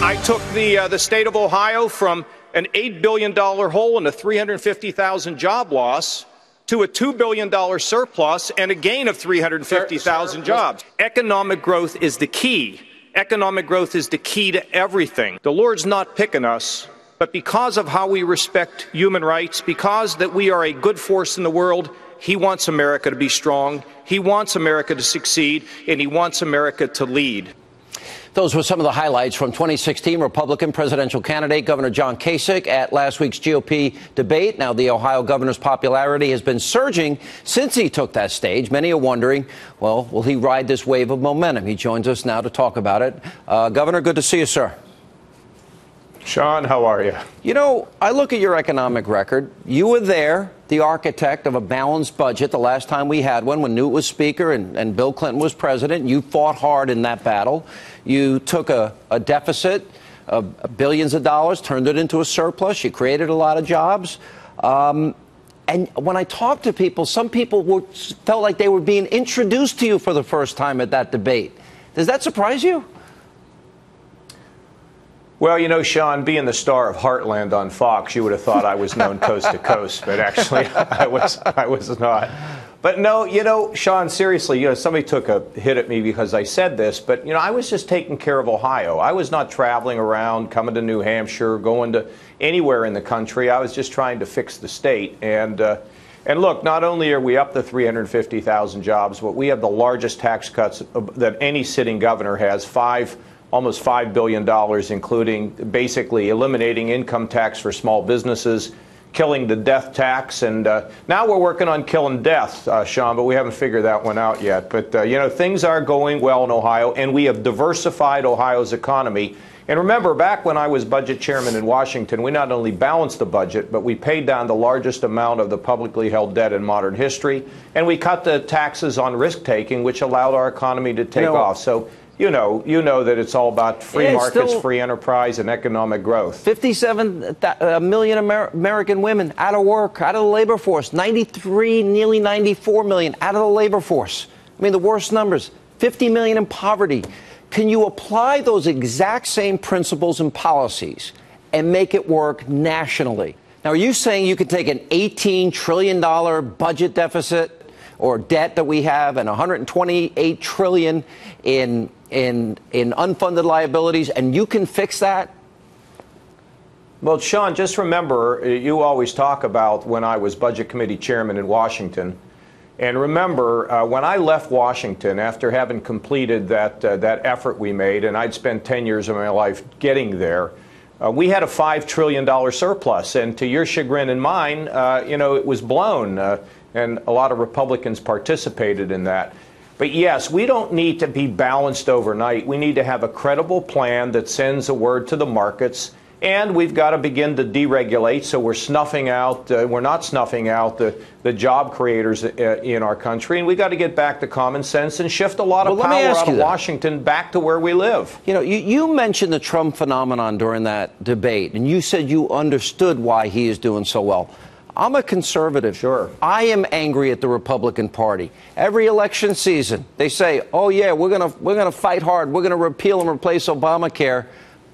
I took the state of Ohio from an $8 billion hole and a 350,000 job loss to a $2 billion surplus and a gain of 350,000 jobs. Economic growth is the key. Economic growth is the key to everything. The Lord's not picking us, but because of how we respect human rights, because that we are a good force in the world, He wants America to be strong, He wants America to succeed, and He wants America to lead. Those were some of the highlights from 2016 Republican presidential candidate Governor John Kasich at last week's GOP debate. Now, the Ohio governor's popularity has been surging since he took that stage. Many are wondering, well, will he ride this wave of momentum? He joins us now to talk about it. Governor, good to see you, sir. Sean, how are you? You know, I look at your economic record. You were there, the architect of a balanced budget the last time we had one, when Newt was Speaker and Bill Clinton was president. You fought hard in that battle. You took a deficit of billions of dollars, turned it into a surplus. You created a lot of jobs. And when I talked to people, some people felt like they were being introduced to you for the first time at that debate. Does that surprise you? Well, you know, Sean, being the star of Heartland on Fox, you would have thought I was known coast to coast, but actually I was not. But no, you know, Sean, seriously, you know, somebody took a hit at me because I said this, but, you know, I was just taking care of Ohio. I was not traveling around, coming to New Hampshire, going to anywhere in the country. I was just trying to fix the state. And look, not only are we up to 350,000 jobs, but we have the largest tax cuts that any sitting governor has, almost $5 billion, including basically eliminating income tax for small businesses, killing the death tax, and now we're working on killing death, Sean, but we haven't figured that one out yet. But, you know, things are going well in Ohio, and we have diversified Ohio's economy. And remember, back when I was budget chairman in Washington, we not only balanced the budget, but we paid down the largest amount of the publicly held debt in modern history, and we cut the taxes on risk-taking, which allowed our economy to take off. So, you know that it's all about free markets, free enterprise, and economic growth. 57 million American women out of work, out of the labor force. 93, nearly 94 million out of the labor force. I mean, the worst numbers. 50 million in poverty. Can you apply those exact same principles and policies and make it work nationally? Now, are you saying you could take an $18 trillion budget deficit or debt that we have and $128 trillion in unfunded liabilities, and you can fix that? Well, Sean, just remember, you always talk about when I was Budget Committee Chairman in Washington. And remember, when I left Washington after having completed that effort we made, and I'd spent 10 years of my life getting there, we had a $5 trillion surplus. And to your chagrin and mine, you know, it was blown. And a lot of Republicans participated in that. But yes, we don't need to be balanced overnight. We need to have a credible plan that sends a word to the markets. And we've got to begin to deregulate, so we're not snuffing out the job creators in our country. And we've got to get back to common sense and shift a lot of power out of Washington back to where we live. You know, you mentioned the Trump phenomenon during that debate, and you said you understood why he is doing so well. I'm a conservative. Sure. I am angry at the Republican Party. Every election season, they say, oh, yeah, we're gonna fight hard. We're going to repeal and replace Obamacare.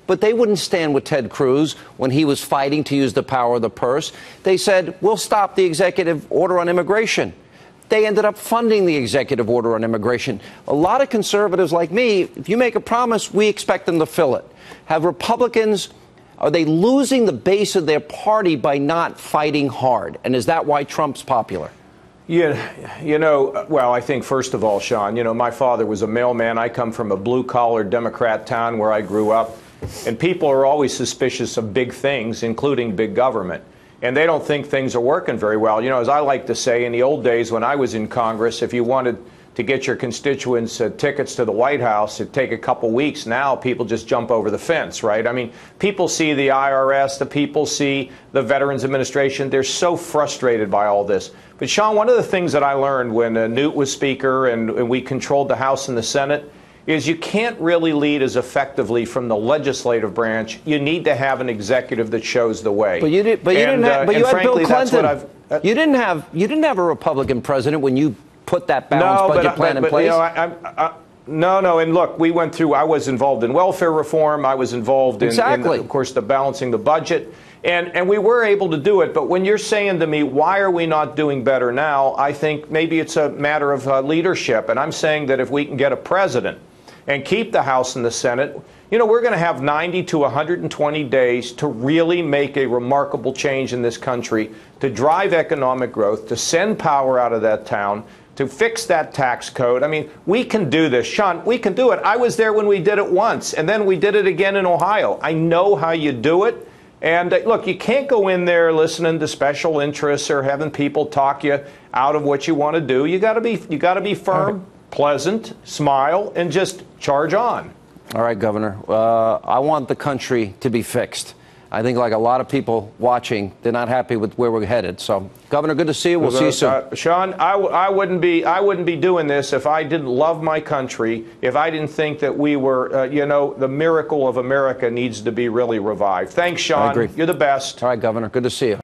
But they wouldn't stand with Ted Cruz when he was fighting to use the power of the purse. They said, we'll stop the executive order on immigration. They ended up funding the executive order on immigration. A lot of conservatives like me, if you make a promise, we expect them to fill it. Have Republicans... Are they losing the base of their party by not fighting hard? And is that why Trump's popular? Yeah, you know, well, I think first of all, Sean, you know, my father was a mailman. I come from a blue-collar Democrat town where I grew up. And people are always suspicious of big things, including big government. And they don't think things are working very well. You know, as I like to say, in the old days when I was in Congress, if you wanted to get your constituents tickets to the White House, it'd take a couple weeks. Now people just jump over the fence, right? I mean, people see the IRS, the people see the Veterans Administration. They're so frustrated by all this. But, Sean, one of the things that I learned when Newt was Speaker and we controlled the House and the Senate is you can't really lead as effectively from the legislative branch. You need to have an executive that shows the way. But you didn't have Bill Clinton. You didn't have a Republican president when you put that balanced budget plan in place. You know, No, and look, I was involved in welfare reform. I was involved in, of course, the balancing the budget. And we were able to do it. But when you're saying to me, why are we not doing better now? I think maybe it's a matter of leadership. And I'm saying that if we can get a president and keep the House and the Senate, you know, we're going to have 90 to 120 days to really make a remarkable change in this country, to drive economic growth, to send power out of that town, to fix that tax code. I mean, we can do this. Sean, we can do it. I was there when we did it once, and then we did it again in Ohio. I know how you do it. And look, you can't go in there listening to special interests or having people talk you out of what you want to do. You got to be firm, pleasant, smile, and just charge on. All right, Governor. I want the country to be fixed. I think, like a lot of people watching, they're not happy with where we're headed. So, Governor, good to see you. We'll see you soon. Sean, I wouldn't be doing this if I didn't love my country, if I didn't think that we were, you know, the miracle of America needs to be really revived. Thanks, Sean. I agree. You're the best. All right, Governor. Good to see you.